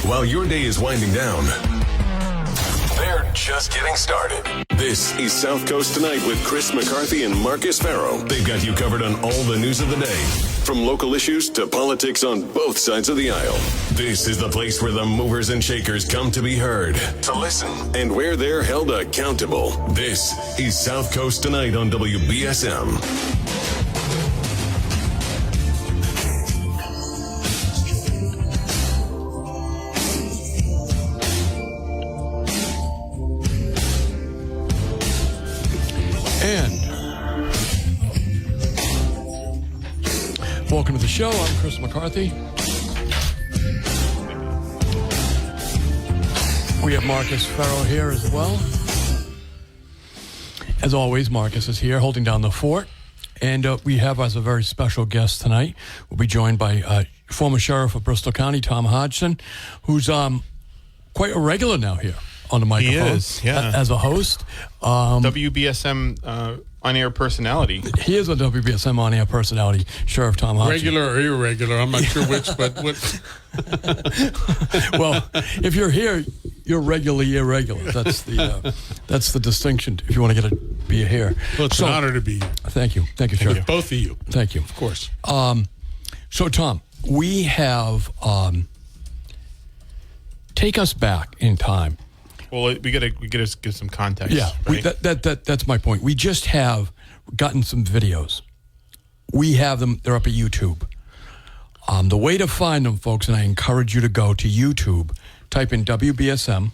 while your day is winding down. They're just getting started. This is South Coast Tonight with Chris McCarthy and Marcus Farrow. They've got you covered on all the news of the day, from local issues to politics on both sides of the aisle. This is the place where the movers and shakers come to be heard, to listen, and where they're held accountable. This is South Coast Tonight on WBSM. And welcome to the show. I'm Chris McCarthy. We have Marcus Farrow here as well. As always, Marcus is here holding down the fort. And we have as a very special guest tonight, we'll be joined by former Sheriff of Bristol County, Tom Hodgson, who's quite a regular now here on the microphone. He is, yeah. As a host. WBSM on-air personality. He is a WBSM on-air personality, Sheriff Tom Hodgson. Regular or irregular, I'm not sure which, but what? Well, if you're here, you're regularly irregular. That's the distinction, if you want to be here. Well, it's an honor to be here. Thank you. Thank you, Sheriff. With both of you. Thank you. Of course. So, Tom, we have... take us back in time. Well, we gotta give some context. Yeah, right? that's my point. We just have gotten some videos. We have them. They're up at YouTube. The way to find them, folks, and I encourage you to go to YouTube, type in WBSM,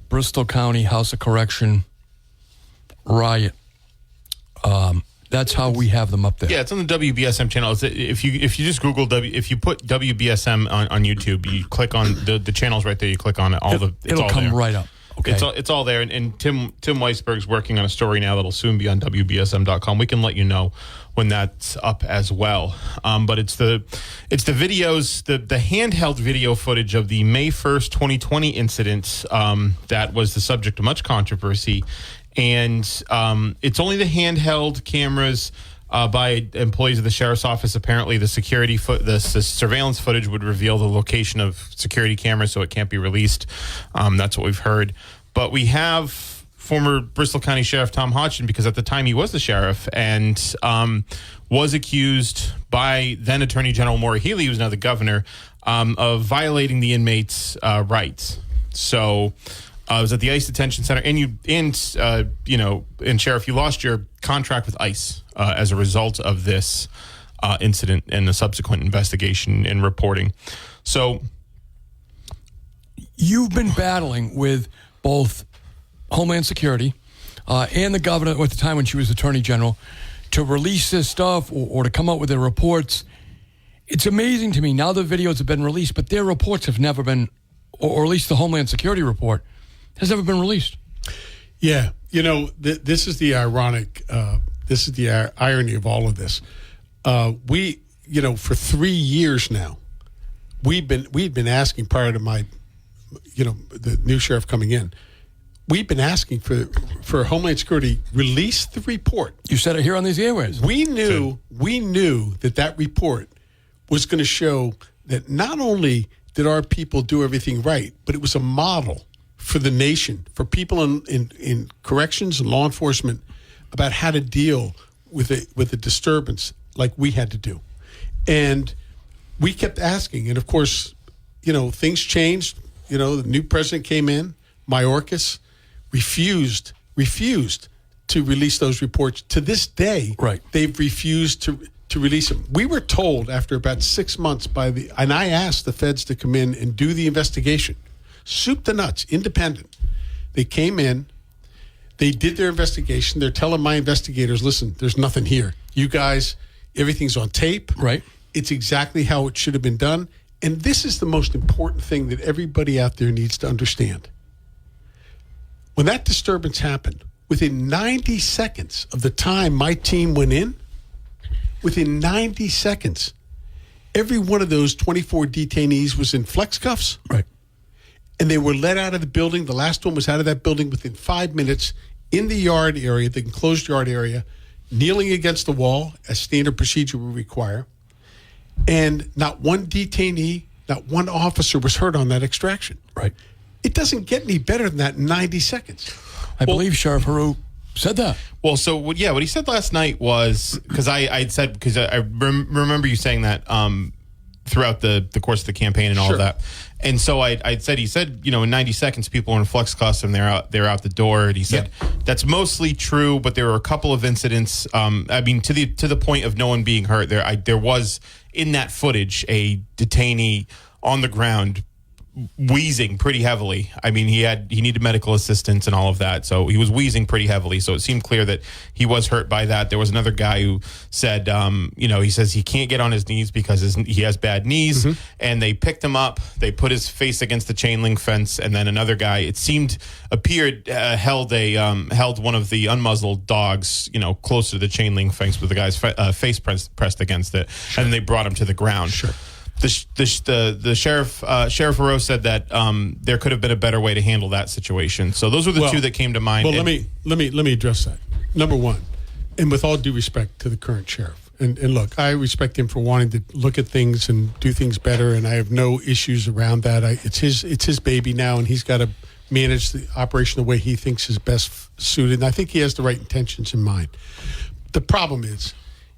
Bristol County House of Correction riot. That's how we have them up there. Yeah, it's on the WBSM channel. If you just Google if you put WBSM on YouTube, you click on the channels right there. You click on it. It'll all come there. right up. Okay. It's all there. And Tim Weisberg's working on a story now that'll soon be on WBSM.com. We can let you know when that's up as well. But it's the videos, the handheld video footage of the May 1st, 2020 incident that was the subject of much controversy. And it's only the handheld cameras by employees of the sheriff's office. Apparently, the surveillance footage would reveal the location of security cameras, so it can't be released. That's what we've heard. But we have former Bristol County Sheriff Tom Hodgson, because at the time he was the sheriff, and was accused by then Attorney General Maura Healey, who's now the governor, of violating the inmates' rights. So... I was at the ICE Detention Center, and Sheriff, you lost your contract with ICE as a result of this incident and the subsequent investigation and reporting. So, you've been battling with both Homeland Security and the governor at the time when she was Attorney General to release this stuff or to come out with their reports. It's amazing to me now the videos have been released, but their reports have never been, or at least the Homeland Security report has never been released. Yeah, this is the ironic. This is the irony of all of this. We, for 3 years now, we'd been asking prior to my, the new sheriff coming in. We've been asking for Homeland Security release the report. You said it here on these airways. We knew that report was going to show that not only did our people do everything right, but it was a model for the nation, for people in corrections and law enforcement, about how to deal with a disturbance like we had to do. And we kept asking, and of course, things changed. The new president came in, Mayorkas, refused to release those reports. To this day, right, they've refused to release them. We were told after about 6 months and I asked the feds to come in and do the investigation. Soup to nuts, independent. They came in, they did their investigation. They're telling my investigators, listen, there's nothing here. You guys, everything's on tape. Right. It's exactly how it should have been done. And this is the most important thing that everybody out there needs to understand. When that disturbance happened, within 90 seconds of the time my team went in, within 90 seconds, every one of those 24 detainees was in flex cuffs. Right. And they were let out of the building. The last one was out of that building within 5 minutes in the yard area, the enclosed yard area, kneeling against the wall, as standard procedure would require. And not one detainee, not one officer was hurt on that extraction. Right. It doesn't get any better than that in 90 seconds. I believe Sheriff Haru said that. Well, so what he said last night was, because I said, because I remember you saying that throughout the course of the campaign and all of that. And so he said, in 90 seconds, people are in flux custom, they're out the door. And he said that's mostly true, but there were a couple of incidents. I mean, to the point of no one being hurt. There was in that footage a detainee on the ground wheezing pretty heavily. I mean, he needed medical assistance and all of that, so he was wheezing pretty heavily. So it seemed clear that he was hurt by that. There was another guy who said, he says he can't get on his knees because he has bad knees, and they picked him up. They put his face against the chain link fence, and then another guy, held one of the unmuzzled dogs, close to the chain link fence with the guy's face pressed against it, and they brought him to the ground. Sure. The sheriff Haru said that there could have been a better way to handle that situation. So those were the two that came to mind. Well, let me address that. Number one, and with all due respect to the current sheriff, and look, I respect him for wanting to look at things and do things better, and I have no issues around that. It's his baby now, and he's got to manage the operation the way he thinks is best suited. And I think he has the right intentions in mind. The problem is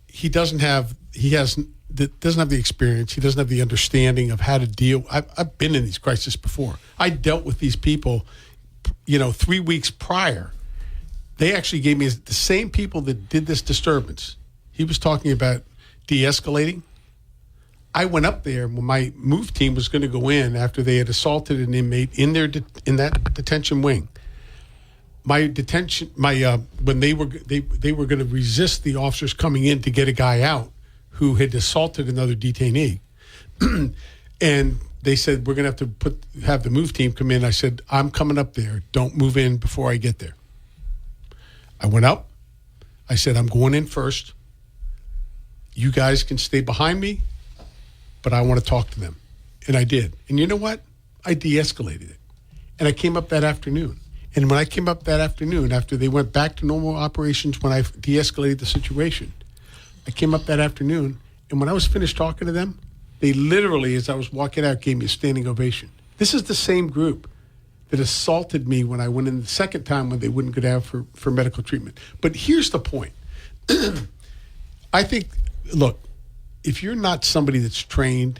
he doesn't have the experience. He doesn't have the understanding of how to deal. I've been in these crises before. I dealt with these people, 3 weeks prior. They actually gave me the same people that did this disturbance. He was talking about de-escalating. I went up there when my move team was going to go in after they had assaulted an inmate in that detention wing. When they were going to resist the officers coming in to get a guy out who had assaulted another detainee. And they said, we're going to have to have the move team come in. I said, I'm coming up there. Don't move in before I get there. I went up. I said, I'm going in first. You guys can stay behind me, but I want to talk to them. And I did. And you know what? I de-escalated it. And I came up that afternoon. And when I came up that afternoon, after they went back to normal operations, when I de-escalated the situation, I came up that afternoon, and when I was finished talking to them, they literally, as I was walking out, gave me a standing ovation. This is the same group that assaulted me when I went in the second time when they wouldn't go down for medical treatment. But here's the point. I think, look, if you're not somebody that's trained,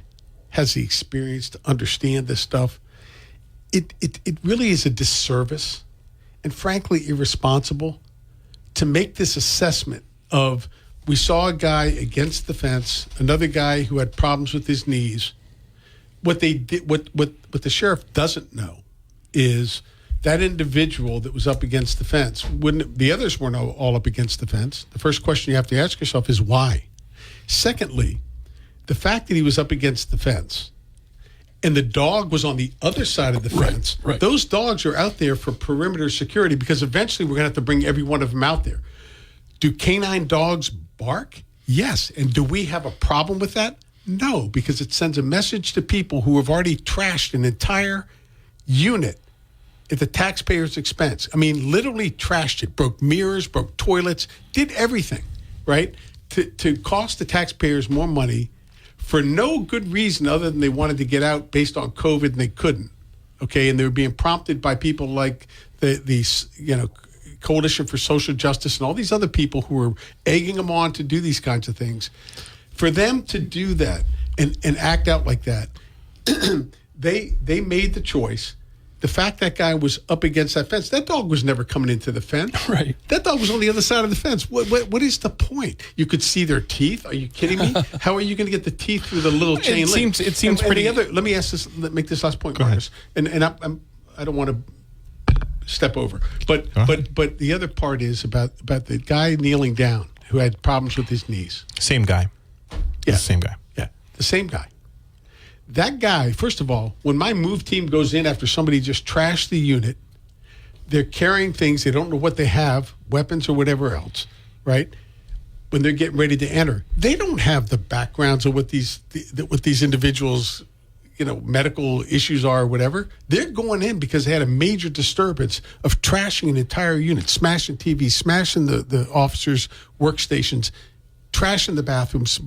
has the experience to understand this stuff, it really is a disservice and frankly irresponsible to make this assessment of, we saw a guy against the fence, another guy who had problems with his knees. What they did, what the sheriff doesn't know is that individual that was up against the fence, the others weren't all up against the fence. The first question you have to ask yourself is why. Secondly, the fact that he was up against the fence and the dog was on the other side of the fence, right. Those dogs are out there for perimeter security because eventually we're going to have to bring every one of them out there. Do canine dogs bark? Yes. And do we have a problem with that? No, because it sends a message to people who have already trashed an entire unit at the taxpayer's expense. I mean, literally trashed it, broke mirrors, broke toilets, did everything, right? To cost the taxpayers more money for no good reason other than they wanted to get out based on COVID and they couldn't, okay? And they were being prompted by people like these Coalition for Social Justice and all these other people who were egging them on to do these kinds of things. For them to do that and act out like that, they made the choice. The fact that guy was up against that fence, that dog was never coming into the fence. Right. That dog was on the other side of the fence. What is the point? You could see their teeth. Are you kidding me? How are you going to get the teeth through the little chain link? It seems pretty. Let me make this last point, Marcus. And I don't want to step over, but the other part is about the guy kneeling down who had problems with his knees. Same guy. Yeah, the same guy. Yeah, the same guy. That guy, first of all, when my move team goes in after somebody just trashed the unit, they're carrying things. They don't know what they have, weapons or whatever else, right? When they're getting ready to enter, they don't have the backgrounds of what these individuals, medical issues are or whatever. They're going in because they had a major disturbance of trashing an entire unit, smashing TVs, smashing the officers' workstations, trashing the bathrooms,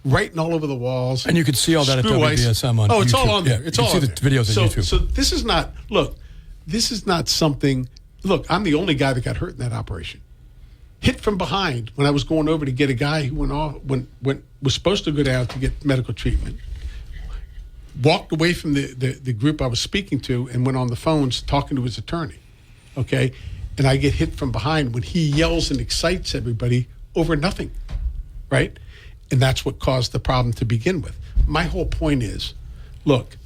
writing all over the walls. And you can see all that at WBSM on YouTube. Oh, it's all on there. It's you all can on see the there. videos on YouTube. So this is not, this is not something, I'm the only guy that got hurt in that operation. Hit from behind when I was going over to get a guy who was supposed to go down to get medical treatment. Walked away from the group I was speaking to and went on the phones talking to his attorney. Okay? And I get hit from behind when he yells and excites everybody over nothing. Right? And that's what caused the problem to begin with. My whole point is, look,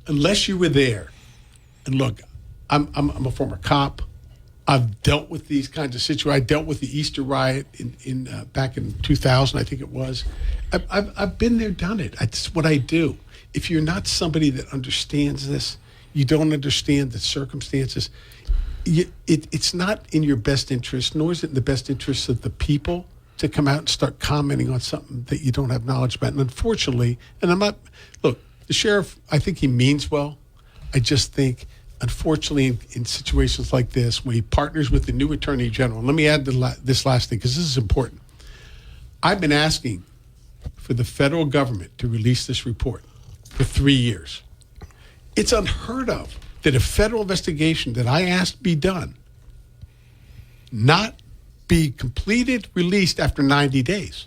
unless you were there, and look, I'm a former cop. I've dealt with these kinds of situations. I dealt with the Easter riot in back in 2000, I think it was. I've been there, done it. It's what I do. If you're not somebody that understands this, you don't understand the circumstances. It's not in your best interest, nor is it in the best interest of the people to come out and start commenting on something that you don't have knowledge about. And unfortunately, the sheriff, I think he means well. I just think, unfortunately, in situations like this, when he partners with the new attorney general, and let me add this last thing, because this is important. I've been asking for the federal government to release this report for 3 years. It's unheard of that a federal investigation that I asked be done not be completed, released after 90 days.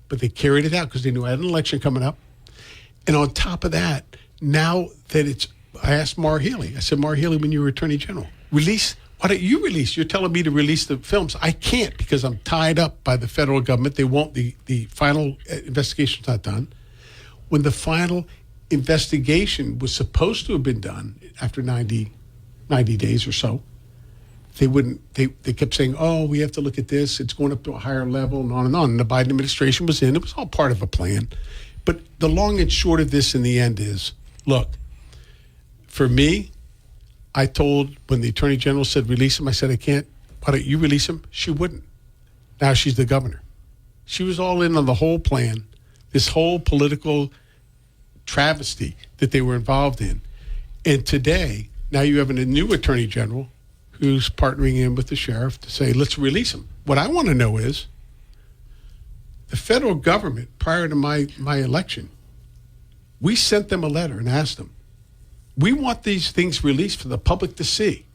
But they carried it out because they knew I had an election coming up. And on top of that, now that I asked Maura Healey. I said, Maura Healey, when you were Attorney General, why don't you release? You're telling me to release the films. I can't because I'm tied up by the federal government. They won't, the final investigation's not done. When the final investigation was supposed to have been done after 90 days or so, they kept saying, oh, we have to look at this. It's going up to a higher level and on and on. And the Biden administration was in. It was all part of a plan. But the long and short of this in the end is, look, for me, I told, when the Attorney General said release him, I said, I can't. Why don't you release him? She wouldn't. Now she's the governor. She was all in on the whole plan, this whole political travesty that they were involved in. And today, now you have a new Attorney General who's partnering in with the sheriff to say, let's release him. What I want to know is, the federal government, prior to my election, we sent them a letter and asked them, we want these things released for the public to see.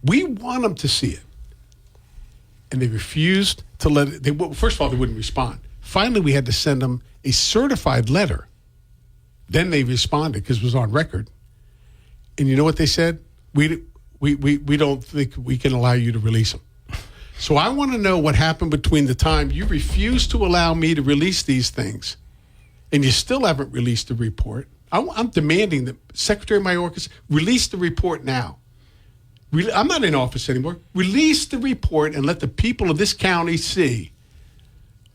We want them to see it. And they refused to let it. First of all, they wouldn't respond. Finally, we had to send them a certified letter. Then they responded because it was on record. And you know what they said? We don't think we can allow you to release them. So I want to know what happened between the time you refused to allow me to release these things and you still haven't released the report. I'm demanding that Secretary Mayorkas release the report now. I'm not in office anymore. Release the report and let the people of this county see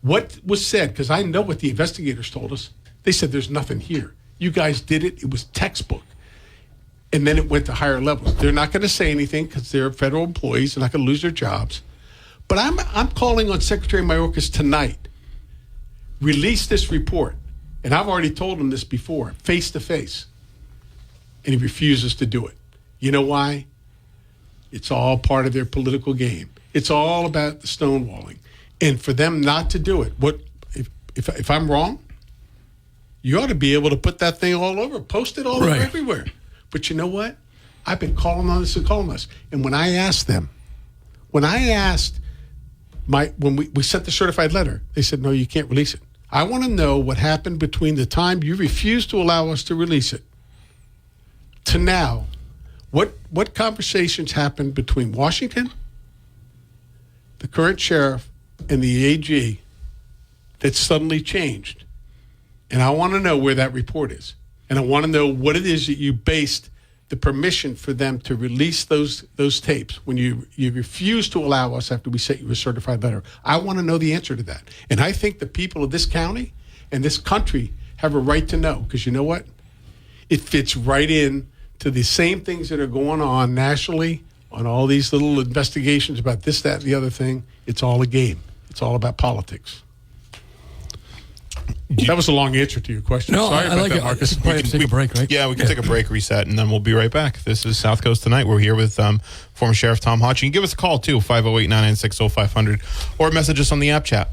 what was said, because I know what the investigators told us. They said there's nothing here. You guys did it. It was textbook. And then it went to higher levels. They're not going to say anything because they're federal employees. They're not going to lose their jobs. But I'm calling on Secretary Mayorkas tonight. Release this report. And I've already told him this before, face to face. And he refuses to do it. You know why? It's all part of their political game. It's all about the stonewalling. And for them not to do it, if I'm wrong, you ought to be able to put that thing all over, post it all over everywhere. But you know what? I've been calling on this and calling on this. And when I asked them, when we sent the certified letter, they said, no, you can't release it. I want to know what happened between the time you refused to allow us to release it to now. What conversations happened between Washington, the current sheriff, and the AG that suddenly changed? And I want to know where that report is. And I want to know what it is that you based the permission for them to release those tapes when you refused to allow us after we sent you a certified letter. I want to know the answer to that. And I think the people of this county and this country have a right to know, because you know what? It fits right in to the same things that are going on nationally on all these little investigations about this, that, and the other thing. It's all a game. It's all about politics. That was a long answer to your question. No, Sorry I about like that, it. Marcus. We can take a break, right? Yeah, we can take a break, reset, and then we'll be right back. This is South Coast Tonight. We're here with former Sheriff Tom Hodgson. You can give us a call, too, 508-996-0500, or message us on the app chat.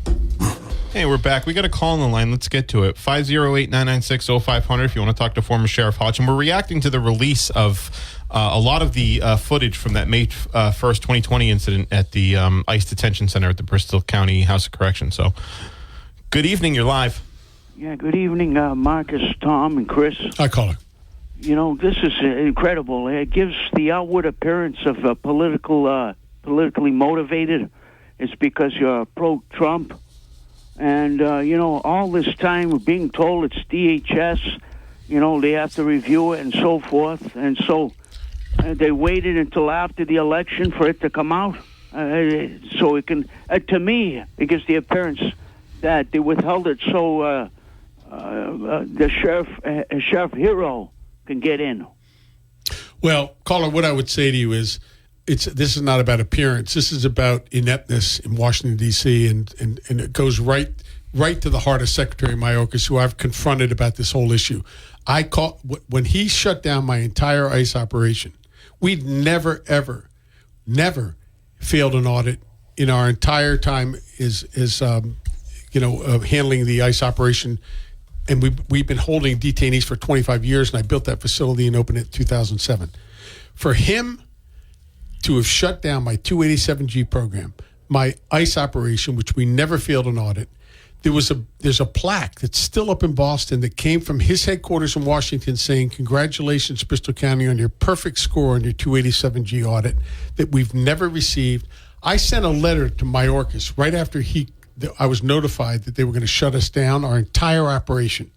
Hey, we're back. We got a call on the line. Let's get to it. 508-996-0500 if you want to talk to former Sheriff Hodgson. We're reacting to the release of a lot of the footage from that May 1st, 2020 incident at the ICE Detention Center at the Bristol County House of Correction. So, good evening. You're live. Yeah, good evening, Marcus, Tom, and Chris. Hi, caller. You know, this is incredible. It gives the outward appearance of politically motivated. It's because you're pro-Trump. And, all this time we're being told it's DHS, they have to review it and so forth. And so they waited until after the election for it to come out. So it can, to me, it gives the appearance that they withheld it so the sheriff hero can get in. Well, caller, what I would say to you is, this is not about appearance. This is about ineptness in Washington, D.C., and it goes right to the heart of Secretary Mayorkas, who I've confronted about this whole issue. When he shut down my entire ICE operation, we'd never, ever, never failed an audit in our entire time handling the ICE operation. And we've been holding detainees for 25 years, and I built that facility and opened it in 2007. For him to have shut down my 287G program, my ICE operation, which we never failed an audit, there's a plaque that's still up in Boston that came from his headquarters in Washington saying, "Congratulations, Bristol County, on your perfect score on your 287G audit that we've never received." I sent a letter to Mayorkas right after I was notified that they were going to shut us down, our entire operation.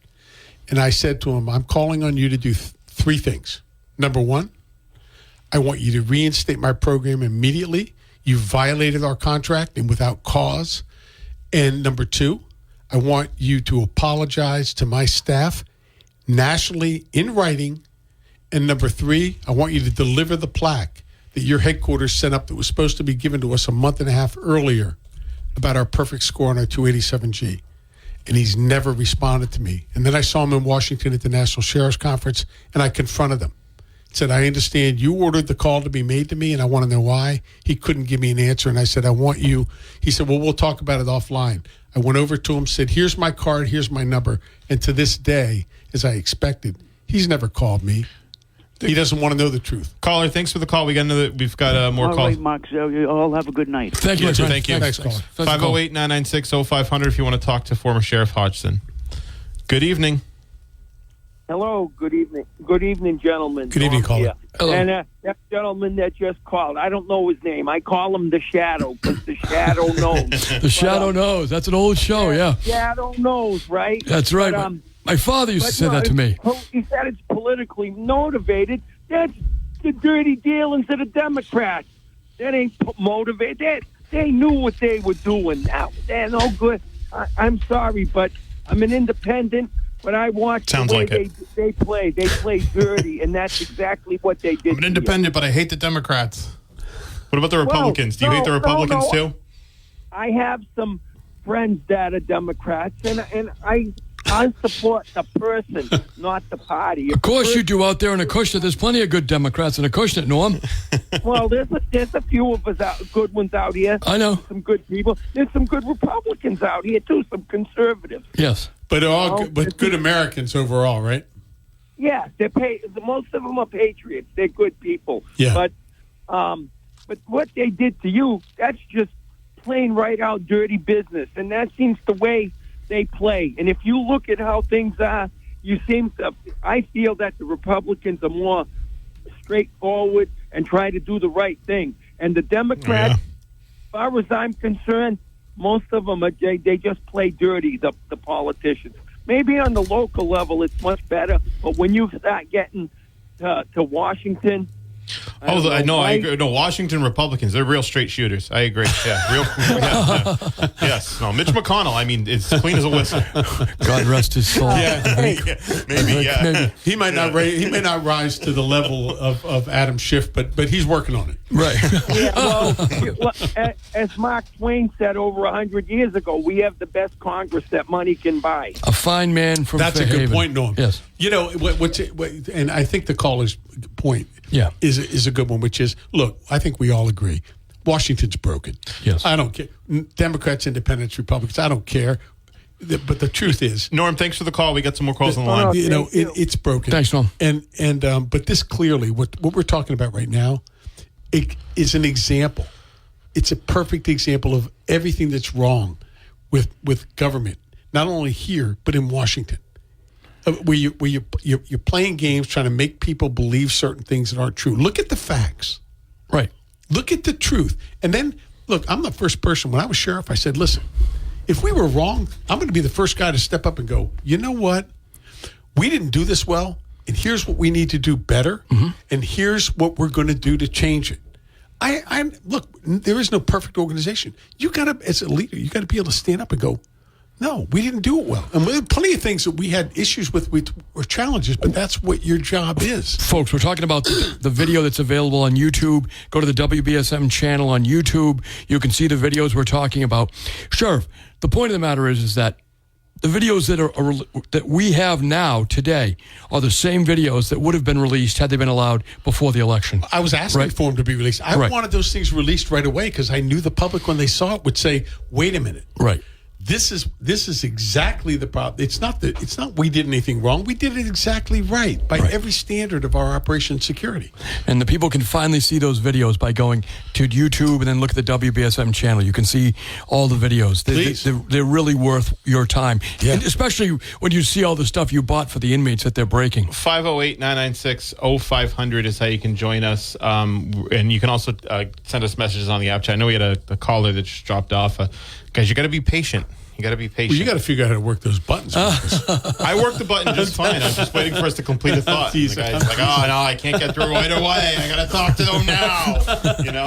And I said to him, "I'm calling on you to do three things. Number one, I want you to reinstate my program immediately. You violated our contract and without cause. And number two, I want you to apologize to my staff nationally in writing. And number three, I want you to deliver the plaque that your headquarters sent up that was supposed to be given to us a month and a half earlier about our perfect score on our 287G. And he's never responded to me. And then I saw him in Washington at the National Sheriff's Conference, and I confronted him. Said, "I understand you ordered the call to be made to me, and I want to know why." He couldn't give me an answer, and I said, "I want you." He said, "Well, we'll talk about it offline." I went over to him, said, "Here's my card, here's my number." And to this day, as I expected, he's never called me. He doesn't want to know the truth. Caller, thanks for the call. We've got more calls. All right, Max, you all have a good night. Thank you, my friend. Thank you. Thanks, caller. 508-996-0500 if you want to talk to former Sheriff Hodgson. Good evening. Hello, good evening. Good evening, gentlemen. Good evening, caller. Yeah. Hello. And that gentleman that just called, I don't know his name. I call him the Shadow because the Shadow knows. The Shadow knows. That's an old show, yeah. Shadow knows, right? That's right. But, my father used to say that to me. He said it's politically motivated. That's the dirty dealings of the Democrats. That ain't motivated. They knew what they were doing. Now they're no good. I'm sorry, but I'm an independent. But I watch Sounds the way like it. they play. They play dirty, and that's exactly what they did. I'm an independent, but I hate the Democrats. What about the Republicans? Do you hate the Republicans too? I have some friends that are Democrats, and I support the person, not the party. Of course you do out there in Acushnet. There's plenty of good Democrats in Acushnet, Norm. Well, there's a few of us good ones out here. I know. Some good people. There's some good Republicans out here, too, some conservatives. Yes. But but good Americans overall, right? Yeah, most of them are patriots. They're good people. Yeah. But what they did to you, that's just plain right out dirty business, and that seems the way they play. And if you look at how things are, I feel that the Republicans are more straightforward and try to do the right thing. And the Democrats, as far as I'm concerned, most of them they just play dirty, the politicians. Maybe on the local level it's much better, but when you start getting to Washington, I agree. No, Washington Republicans, they're real straight shooters. I agree. Yeah, yeah. Yes. No, Mitch McConnell, I mean, it's clean as a whistle. God rest his soul. Maybe. He might not rise to the level of Adam Schiff, but he's working on it. Right. well, as Mark Twain said over 100 years ago, we have the best Congress that money can buy. A fine man from That's Fairhaven. a good point, Norm. Yes. You know, and I think the caller's point is a good one, which is, look, I think we all agree. Washington's broken. Yes. I don't care. Democrats, independents, Republicans, I don't care. But the truth is, Norm, thanks for the call. We got some more calls on the line. It's broken. Thanks, Norm. But this clearly, what we're talking about right now, it is an example. It's a perfect example of everything that's wrong with government, not only here but in Washington, where you're playing games trying to make people believe certain things that aren't true. Look at the facts. Right. Look at the truth. And then, look, I'm the first person. When I was sheriff, I said, listen, if we were wrong, I'm going to be the first guy to step up and go, you know what? We didn't do this well, and here's what we need to do better, and here's what we're going to do to change it. Look, there is no perfect organization. You got to, as a leader, you got to be able to stand up and go, no, we didn't do it well. And there are plenty of things that we had issues with or challenges, but that's what your job is. Folks, we're talking about the video that's available on YouTube. Go to the WBSM channel on YouTube. You can see the videos we're talking about. Sheriff, the point of the matter is that the videos that we have now today are the same videos that would have been released had they been allowed before the election. I was asking for them to be released. I wanted those things released right away because I knew the public, when they saw it, would say, wait a minute. Right. This is exactly the problem. It's not we did anything wrong. We did it exactly right by every standard of our Operation Security. And the people can finally see those videos by going to YouTube and then look at the WBSM channel. You can see all the videos. They're really worth your time, and especially when you see all the stuff you bought for the inmates that they're breaking. 508-996-0500 is how you can join us, and you can also send us messages on the app chat. I know we had a caller that just dropped off. Guys, you got to be patient. You got to be patient. Well, you got to figure out how to work those buttons. I worked the button just fine. I'm just waiting for us to complete a thought. The guy's like, oh, no, I can't get through right away. I got to talk to them now.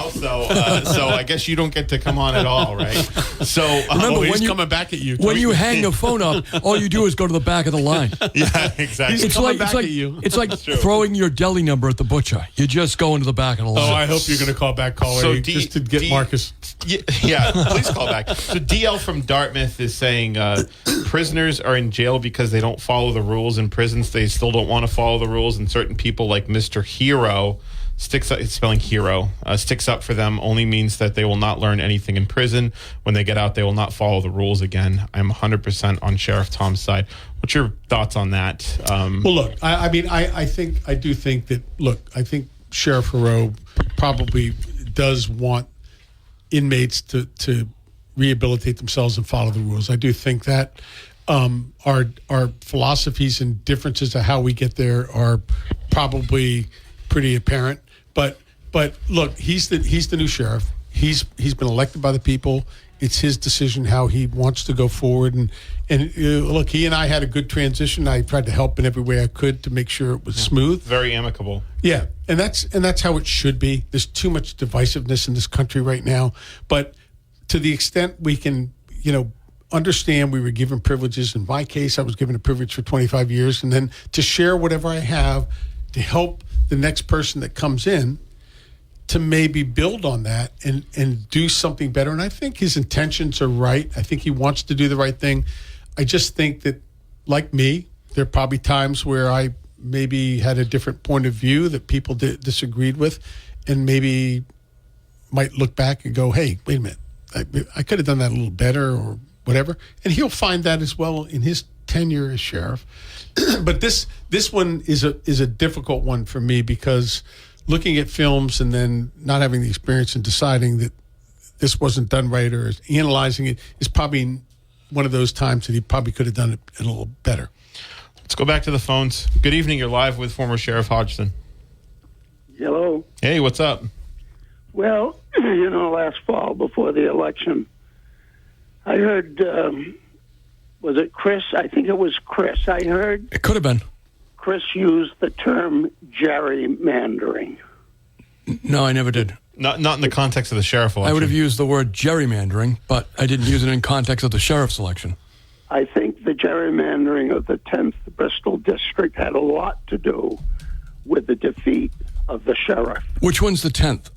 So I guess you don't get to come on at all, right? So remember, he's coming back at you. When you hang the phone up, all you do is go to the back of the line. Yeah, exactly. He's coming back at you. It's like throwing your deli number at the butcher. You just go into the back of the line. Oh, I hope you're going to call back, caller, just to get Marcus. Yeah, please call back. So DL from Dartmouth is saying prisoners are in jail because they don't follow the rules in prisons. They still don't want to follow the rules, and certain people like Mr. Hero sticks up, it's spelling hero, sticks up for them only means that they will not learn anything in prison. When they get out, they will not follow the rules again. I'm 100% on Sheriff Tom's side. What's your thoughts on that? Well, look, I do think that Sheriff Hero probably does want inmates to rehabilitate themselves and follow the rules. I do think that our philosophies and differences of how we get there are probably pretty apparent. But look, he's the new sheriff. He's been elected by the people. It's his decision how he wants to go forward. And look, he and I had a good transition. I tried to help in every way I could to make sure it was smooth. Very amicable. Yeah, and that's how it should be. There's too much divisiveness in this country right now. But to the extent we can, understand we were given privileges. In my case, I was given a privilege for 25 years. And then to share whatever I have to help the next person that comes in to maybe build on that and do something better. And I think his intentions are right. I think he wants to do the right thing. I just think that, like me, there are probably times where I maybe had a different point of view that people disagreed with, and maybe might look back and go, hey, wait a minute, I could have done that a little better or whatever. And he'll find that as well in his tenure as sheriff. But this one is a difficult one for me, because looking at films and then not having the experience and deciding that this wasn't done right, or analyzing it, is probably one of those times that he probably could have done it a little better. Let's go back to the phones. Good evening. You're live with former Sheriff Hodgson. Hello. Hey, what's up? Well, last fall before the election, I heard, was it Chris? I think it was Chris. I heard it could have been. Chris used the term gerrymandering. No, I never did. Not in the context of the sheriff election. I would have used the word gerrymandering, but I didn't use it in context of the sheriff's election. I think the gerrymandering of the 10th Bristol district had a lot to do with the defeat of the sheriff. Which one's the 10th?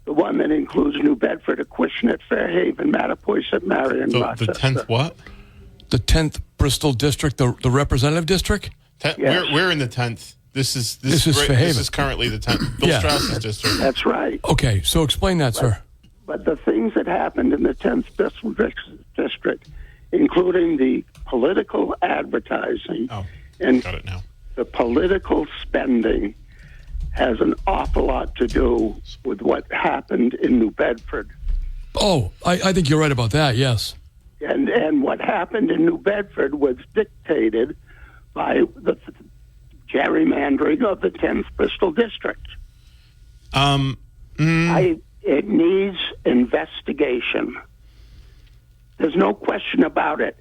The one that includes New Bedford, Acushnet, Fairhaven, Mattapoisett, Marion, Rochester. The 10th what? The 10th Bristol district, the representative district? Yes. We're in the 10th. This is Fairhaven. This is currently the 10th. Bill Strauss's district. That's right. Okay, so explain that, sir. But the things that happened in the 10th Bristol district including the political advertising and got it now. the political spending, has an awful lot to do with what happened in New Bedford. Oh, I think you're right about that, yes. And what happened in New Bedford was dictated by the gerrymandering of the 10th Bristol District. It needs investigation. There's no question about it.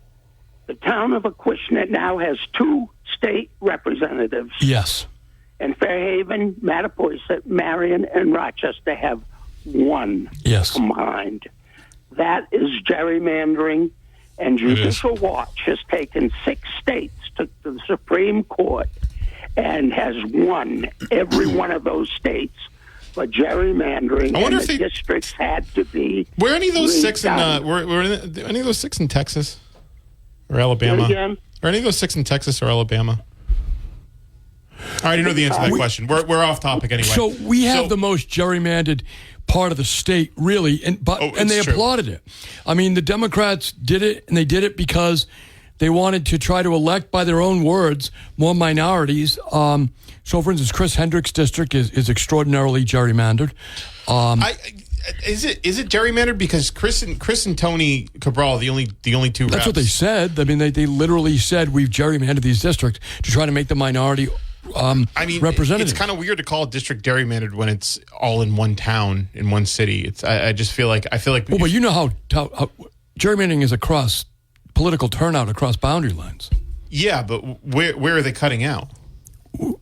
The town of Acushnet now has 2 state representatives. Yes. And Fairhaven, Mattapoisett, Marion, and Rochester have 1 combined. That is gerrymandering, and Judicial Watch has taken 6 states to the Supreme Court and has won every one of those states for gerrymandering. I wonder and if the districts had to be. Were any of those redone. 6 in? Were any of those 6 in Texas or Alabama? Again? Are any of those 6 in Texas or Alabama? I already know the answer to that question. We're off topic anyway. So we have the most gerrymandered part of the state, really, and they applauded it. I mean, the Democrats did it, and they did it because they wanted to try to elect, by their own words, more minorities. So, for instance, Chris Hendricks' district is extraordinarily gerrymandered. Is it gerrymandered because Chris and Tony Cabral the only 2 reps? That's what they said. I mean, they literally said we've gerrymandered these districts to try to make the minority representatives. It's kind of weird to call a district gerrymandered when it's all in one town, in one city. I just feel like Well, but you know how gerrymandering is across political turnout across boundary lines. Yeah, but where are they cutting out?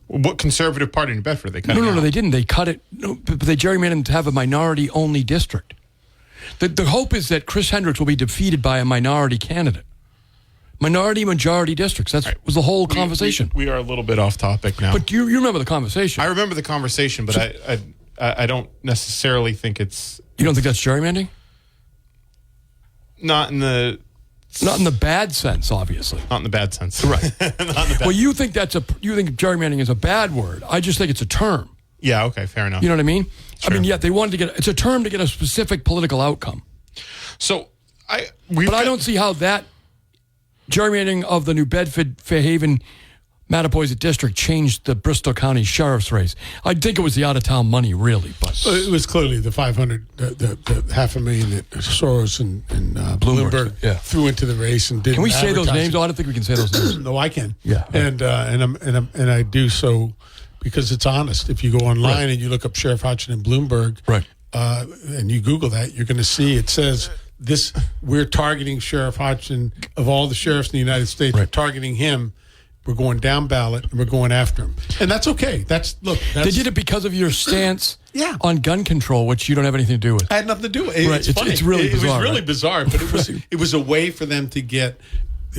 What conservative part in New Bedford are they cutting out? No, they didn't. They cut it. No, but they gerrymandered to have a minority-only district. The hope is that Chris Hendricks will be defeated by a minority candidate. Majority districts. That was the whole conversation. We are a little bit off topic now. But you remember the conversation. I remember the conversation, but I don't necessarily think it's... You don't think that's gerrymandering? Not in the bad sense, obviously. Not in the bad sense. Right. Not in the bad. Well, you think gerrymandering is a bad word. I just think it's a term. Yeah, okay, fair enough. You know what I mean? Sure. I mean, they wanted to get... It's a term to get a specific political outcome. So, I don't see how that gerrymandering of the New Bedford, Fairhaven, Mattapoisett district changed the Bristol County Sheriff's race. I think it was the out-of-town money, really. But it was clearly the 500, the $500,000 that Soros and Bloomberg threw into the race and did. Can we say those names? Oh, I don't think we can say those names. No, I can. Yeah, and I do so because it's honest. If you go online and you look up Sheriff Hodgson and Bloomberg, and you Google that, you're going to see it says we're targeting Sheriff Hodgson. Of all the sheriffs in the United States, we're targeting him. We're going down ballot and we're going after him, and that's okay. They did it because of your stance on gun control, which you don't have anything to do with. I had nothing to do with it. Right. It's funny. It's really bizarre. It was really bizarre, but it was a way for them to get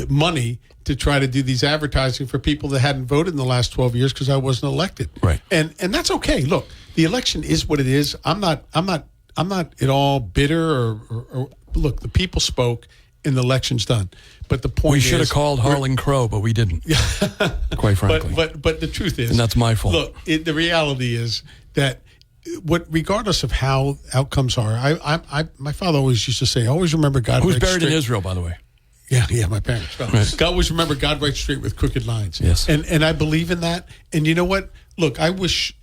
money to try to do these advertising for people that hadn't voted in the last 12 years because I wasn't elected. Right. And that's okay. Look, the election is what it is. I'm not at all bitter or look, the people spoke and the election's done. But the point is, we should have called Harlan Crow, but we didn't. Quite frankly. But the truth is, and that's my fault. Look, the reality is that regardless of how outcomes are, my father always used to say, always remember God. Who's buried in Israel, by the way? Yeah, my parents. Right. Always remember God writes straight with crooked lines. Yes, and I believe in that. And you know what? Look, I wish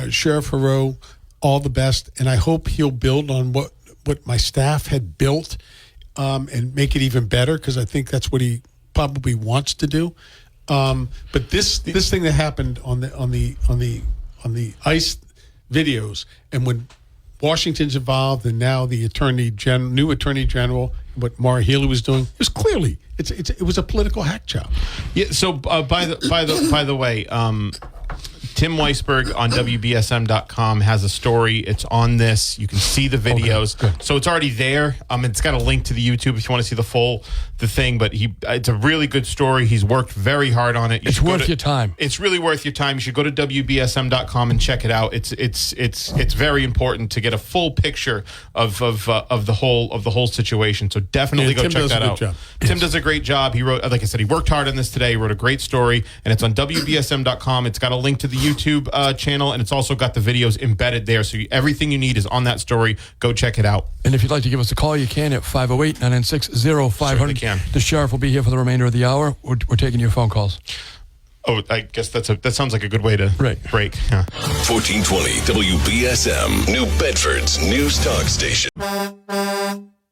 Sheriff Haro all the best, and I hope he'll build on what my staff had built. And make it even better because I think that's what he probably wants to do. But this thing that happened on the ICE videos, and when Washington's involved, and now the new attorney general, what Maura Healey was doing, it was clearly it was a political hack job. Yeah. So by the way. Tim Weisberg on WBSM.com has a story. It's on this. You can see the videos. Okay, so it's already there. It's got a link to the YouTube if you want to see the thing. But it's a really good story. He's worked very hard on it. It's worth your time. It's really worth your time. You should go to WBSM.com and check it out. It's very important to get a full picture of the whole situation. So definitely go check that out. Tim does a great job. He wrote, like I said, he worked hard on this today. He wrote a great story, and it's on WBSM.com. It's got a link to the YouTube channel, and it's also got the videos embedded there. So everything you need is on that story. Go check it out. And if you'd like to give us a call, you can at 508-996-0500. can. The sheriff will be here for the remainder of the hour. We're taking your phone calls. Oh, I guess that sounds like a good way to break. Yeah. 1420 WBSM, New Bedford's News Talk Station.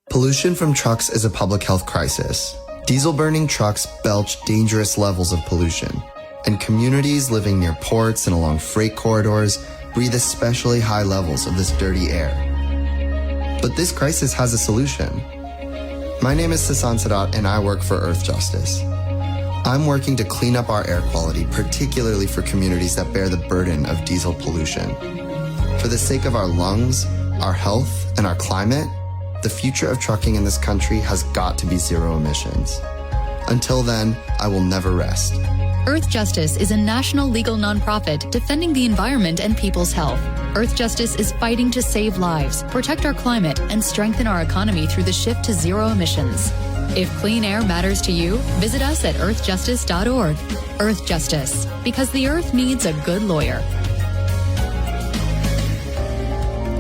Pollution from trucks is a public health crisis. Diesel-burning trucks belch dangerous levels of pollution, and communities living near ports and along freight corridors breathe especially high levels of this dirty air. But this crisis has a solution. My name is Sasan Sadat, and I work for Earth Justice. I'm working to clean up our air quality, particularly for communities that bear the burden of diesel pollution. For the sake of our lungs, our health, and our climate, the future of trucking in this country has got to be zero emissions. Until then, I will never rest. Earth Justice is a national legal nonprofit defending the environment and people's health. Earth Justice is fighting to save lives, protect our climate, and strengthen our economy through the shift to zero emissions. If clean air matters to you, visit us at earthjustice.org. Earth Justice, because the earth needs a good lawyer.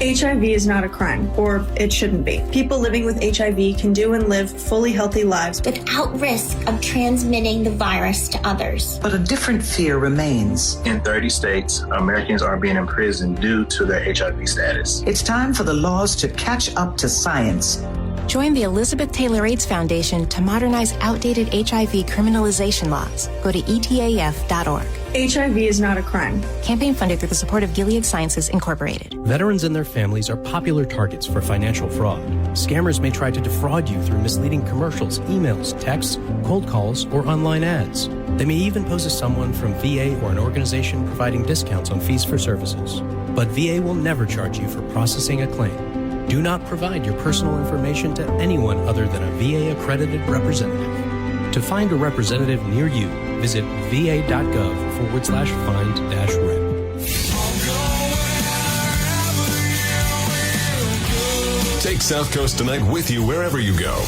HIV is not a crime, or it shouldn't be. People living with HIV can do and live fully healthy lives without risk of transmitting the virus to others. But a different fear remains. In 30 states, Americans are being imprisoned due to their HIV status. It's time for the laws to catch up to science. Join the Elizabeth Taylor AIDS Foundation to modernize outdated HIV criminalization laws. Go to etaf.org. HIV is not a crime. Campaign funded through the support of Gilead Sciences Incorporated. Veterans and their families are popular targets for financial fraud. Scammers may try to defraud you through misleading commercials, emails, texts, cold calls, or online ads. They may even pose as someone from VA or an organization providing discounts on fees for services. But VA will never charge you for processing a claim. Do not provide your personal information to anyone other than a VA-accredited representative. To find a representative near you, visit va.gov/find-rep. Take South Coast Tonight with you wherever you go.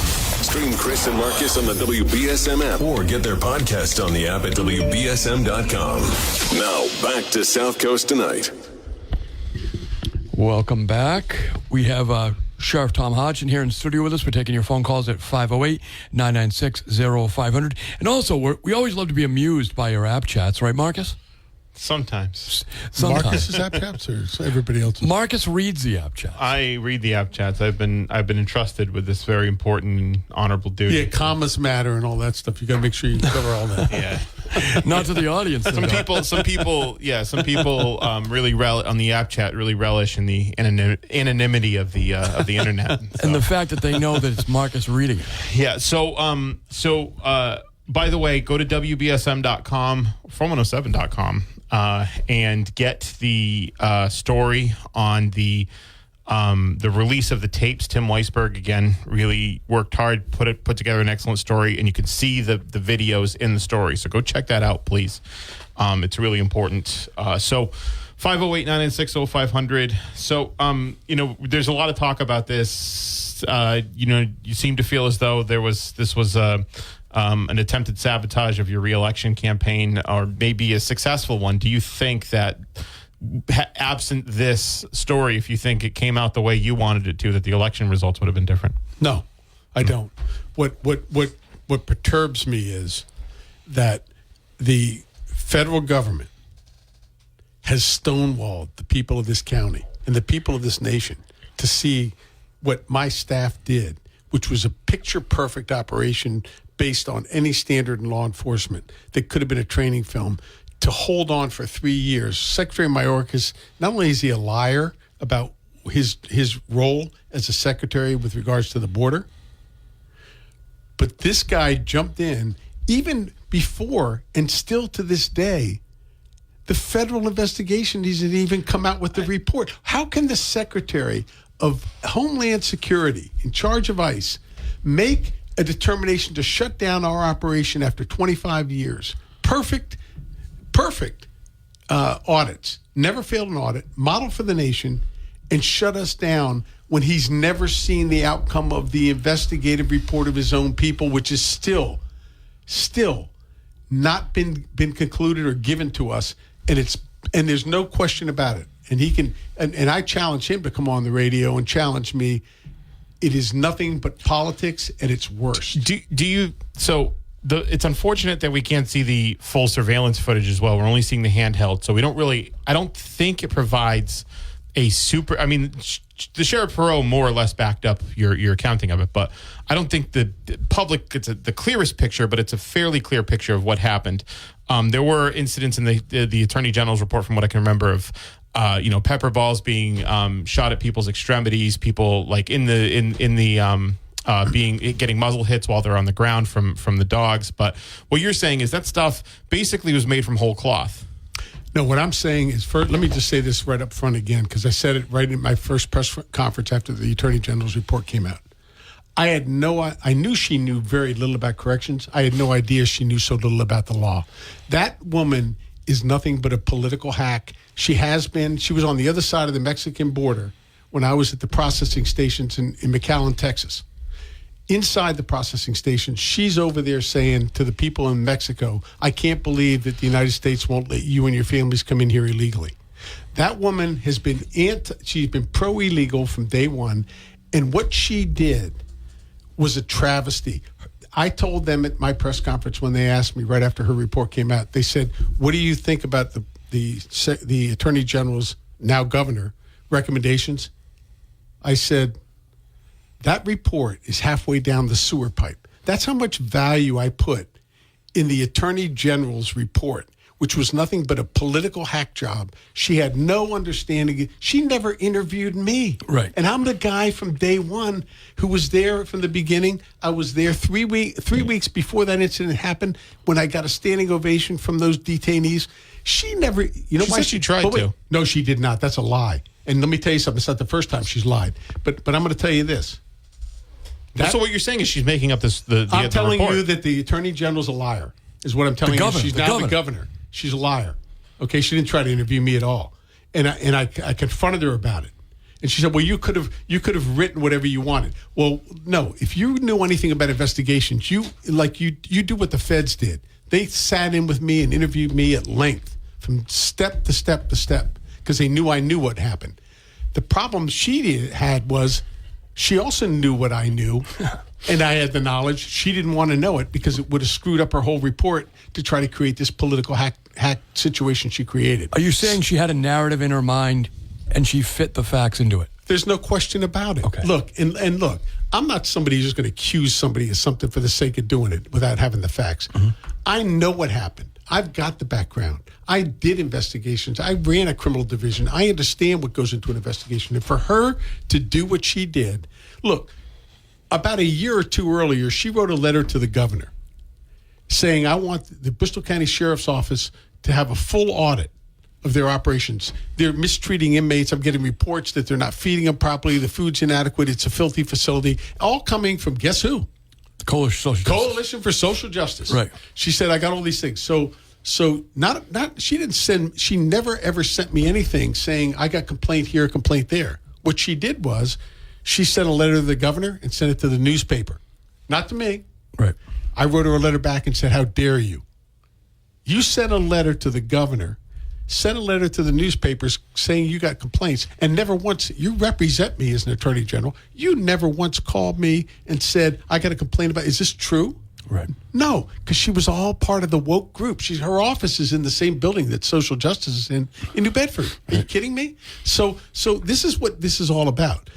Stream Chris and Marcus on the WBSM app or get their podcast on the app at WBSM.com. Now, back to South Coast Tonight. Welcome back. We have Sheriff Tom Hodgson here in the studio with us. We're taking your phone calls at 508-996-0500. And also, we always love to be amused by your app chats, right, Marcus? Sometimes. Marcus's app chats or everybody else's? Marcus reads the app chats. I read the app chats. I've been entrusted with this very important and honorable duty. Yeah, commas matter and all that stuff. You got to make sure you cover all that. Yeah. Not to the audience. Some people really on the app chat really relish in the anonymity of the internet. And the fact that they know that it's Marcus reading it. Yeah. So by the way, go to WBSM.com, 407.com, and get the story on the release of the tapes. Tim Weisberg, again, really worked hard, put together an excellent story, and you can see the videos in the story. So go check that out, please. It's really important. So 508-996-0500. So, there's a lot of talk about this. You seem to feel as though this was an attempted sabotage of your re-election campaign, or maybe a successful one. Do you think that, absent this story, if you think it came out the way you wanted it to, that the election results would have been different? No, I don't. What perturbs me is that the federal government has stonewalled the people of this county and the people of this nation to see what my staff did, which was a picture-perfect operation based on any standard in law enforcement that could have been a training film, to hold on for 3 years. Secretary Mayorkas, not only is he a liar about his role as a secretary with regards to the border, but this guy jumped in even before, and still to this day, the federal investigation doesn't even come out with the report. How can the Secretary of Homeland Security in charge of ICE make a determination to shut down our operation after 25 years? Perfect audits, never failed an audit, model for the nation, and shut us down when he's never seen the outcome of the investigative report of his own people, which is still not been concluded or given to us, and there's no question about it. And he can, and I challenge him to come on the radio and challenge me It is nothing but politics at its worst. It's unfortunate that we can't see the full surveillance footage as well. We're only seeing the handheld, so we don't really. I don't think it provides a super. I mean, the Sheriff Perot more or less backed up your accounting of it, but I don't think the public gets the clearest picture. But it's a fairly clear picture of what happened. There were incidents in the Attorney General's report, from what I can remember, of pepper balls being shot at people's extremities, people like getting muzzle hits while they're on the ground from the dogs. But what you're saying is that stuff basically was made from whole cloth. No, what I'm saying is, first, let me just say this right up front again, because I said it right in my first press conference after the Attorney General's report came out. I knew she knew very little about corrections. I had no idea she knew so little about the law. That woman is nothing but a political hack. She has been. She was on the other side of the Mexican border when I was at the processing stations in McAllen, Texas. Inside the processing station, she's over there saying to the people in Mexico, I can't believe that the United States won't let you and your families come in here illegally. That woman has been she's been pro-illegal from day one, and what she did was a travesty. I told them at my press conference when they asked me right after her report came out, they said, what do you think about the Attorney General's, now governor, recommendations? I said, that report is halfway down the sewer pipe. That's how much value I put in the Attorney General's report, which was nothing but a political hack job. She had no understanding. She never interviewed me. Right. And I'm the guy from day one who was there from the beginning. I was there 3 weeks before that incident happened, when I got a standing ovation from those detainees. She never, She said she tried to. No, she did not. That's a lie. And let me tell you something. It's not the first time she's lied. But I'm going to tell you this. So what you're saying is she's making up the I'm telling report. you that the Attorney General's a liar, is what I'm telling you. She's now the governor. She's a liar. Okay, she didn't try to interview me at all. And I confronted her about it. And she said, well, you could have written whatever you wanted. Well, no, if you knew anything about investigations, you do what the feds did. They sat in with me and interviewed me at length from step to step to step, because they knew I knew what happened. The problem she had was, she also knew what I knew, and I had the knowledge. She didn't want to know it because it would have screwed up her whole report to try to create this political hack situation she created. Are you saying she had a narrative in her mind and she fit the facts into it? There's no question about it. Okay. Look, and look, I'm not somebody who's just going to accuse somebody of something for the sake of doing it without having the facts. Mm-hmm. I know what happened. I've got the background. I did investigations. I ran a criminal division. I understand what goes into an investigation. And for her to do what she did, look, about a year or two earlier, she wrote a letter to the governor saying, I want the Bristol County Sheriff's Office to have a full audit of their operations. They're mistreating inmates. I'm getting reports that they're not feeding them properly. The food's inadequate. It's a filthy facility. All coming from, guess who? Coalition for Social Justice. Right. She said, I got all these things. So she never ever sent me anything saying I got complaint here, complaint there. What she did was she sent a letter to the governor and sent it to the newspaper. Not to me. Right. I wrote her a letter back and said, how dare you? You sent a letter to the governor, sent a letter to the newspapers saying you got complaints, and never once, you represent me as an attorney general, you never once called me and said, I got a complaint about, is this true? Right. No, because she was all part of the woke group. Her office is in the same building that Social Justice is in New Bedford. Are you kidding me? So this is what this is all about.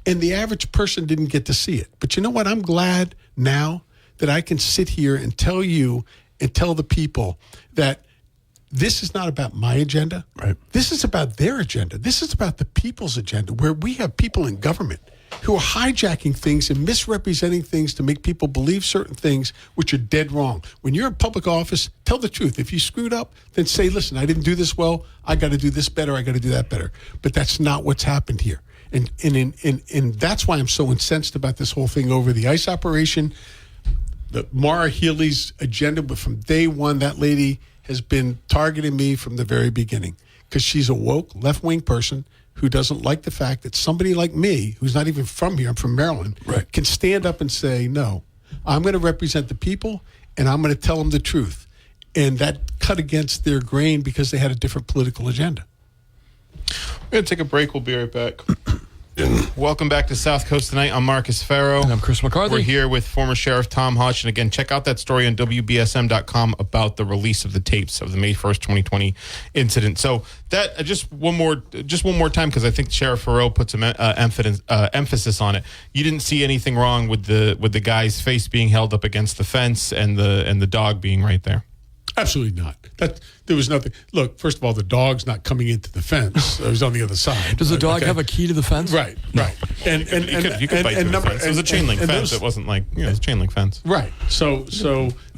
And the average person didn't get to see it. But you know what? I'm glad now that I can sit here and tell you and tell the people that this is not about my agenda. Right. This is about their agenda. This is about the people's agenda, where we have people in government who are hijacking things and misrepresenting things to make people believe certain things which are dead wrong. When you're in public office, tell the truth. If you screwed up, then say, listen, I didn't do this well. I got to do this better. I got to do that better. But that's not what's happened here. And that's why I'm so incensed about this whole thing over the ICE operation. The Mara Healy's agenda, but from day one, that lady has been targeting me from the very beginning, because she's a woke left-wing person who doesn't like the fact that somebody like me, who's not even from here, I'm from Maryland, right, can stand up and say, no, I'm going to represent the people and I'm going to tell them the truth. And that cut against their grain because they had a different political agenda. We're going to take a break. We'll be right back. Welcome back to South Coast Tonight. I'm Marcus Farrow. And I'm Chris McCarthy. We're here with former Sheriff Tom Hodgson. Again, check out that story on WBSM.com about the release of the tapes of the May 1st, 2020 incident. So that just one more time, because I think Sheriff Farrow put some emphasis on it. You didn't see anything wrong with the guy's face being held up against the fence and the dog being right there. Absolutely not. There was nothing. Look, first of all, the dog's not coming into the fence. It was on the other side. Does the dog have a key to the fence? Right. And you could bite through the fence. It was a chain link fence. It wasn't like, it was a chain link fence. Right. So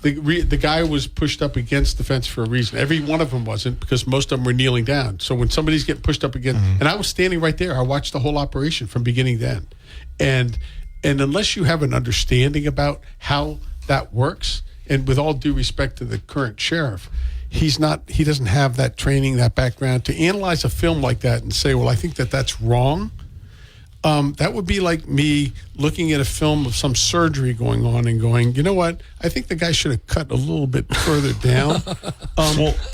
the guy was pushed up against the fence for a reason. Every one of them wasn't, because most of them were kneeling down. So when somebody's getting pushed up against, and I was standing right there, I watched the whole operation from beginning to end. And unless you have an understanding about how that works, and with all due respect to the current sheriff, he doesn't have that training, that background to analyze a film like that and say, well, I think that's wrong. That would be like me looking at a film of some surgery going on and going, you know what? I think the guy should have cut a little bit further down.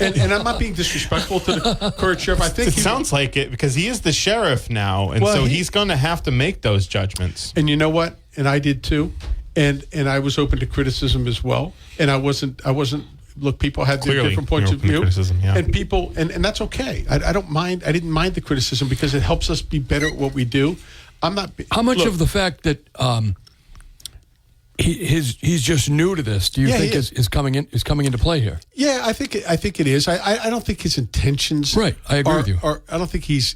And I'm not being disrespectful to the current sheriff. I think it sounds like it, because he is the sheriff now, and so he's going to have to make those judgments. And you know what? And I did too. And I was open to criticism as well. And I wasn't. Look, people had their different points of view, and people, and that's okay. I don't mind. I didn't mind the criticism because it helps us be better at what we do. I'm not. How much of the fact that he's just new to this do you think is coming into play here? Yeah, I think it is. I don't think his intentions. Right, I agree with you. I don't think he's.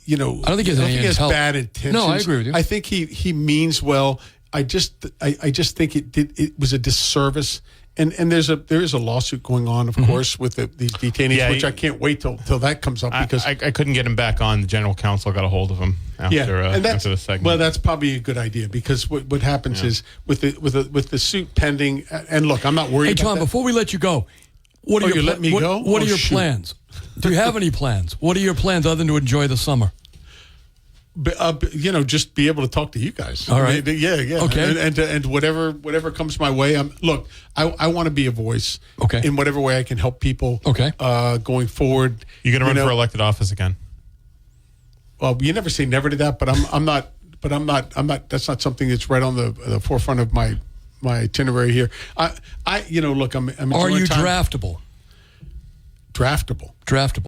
I don't think he has bad intentions. No, I agree with you. I think he means well. I just think it was a disservice, and there is a lawsuit going on, of course, with these detainees, which I can't wait till that comes up, because I couldn't get him back on. The general counsel got a hold of him after the segment. Well, that's probably a good idea, because what happens is with the suit pending, and look, I'm not worried. Hey, about Tom, that. Before we let you go, what are your plans? Do you have any plans? What are your plans other than to enjoy the summer? Just be able to talk to you guys. All right. Yeah. Okay. And whatever comes my way. I want to be a voice. Okay. In whatever way I can help people. Okay. Going forward. You're going to run for elected office again? Well, you never say never to that, but I'm not. But I'm not. That's not something that's right on the forefront of my itinerary here. Look, I'm. Are you draftable? Draftable.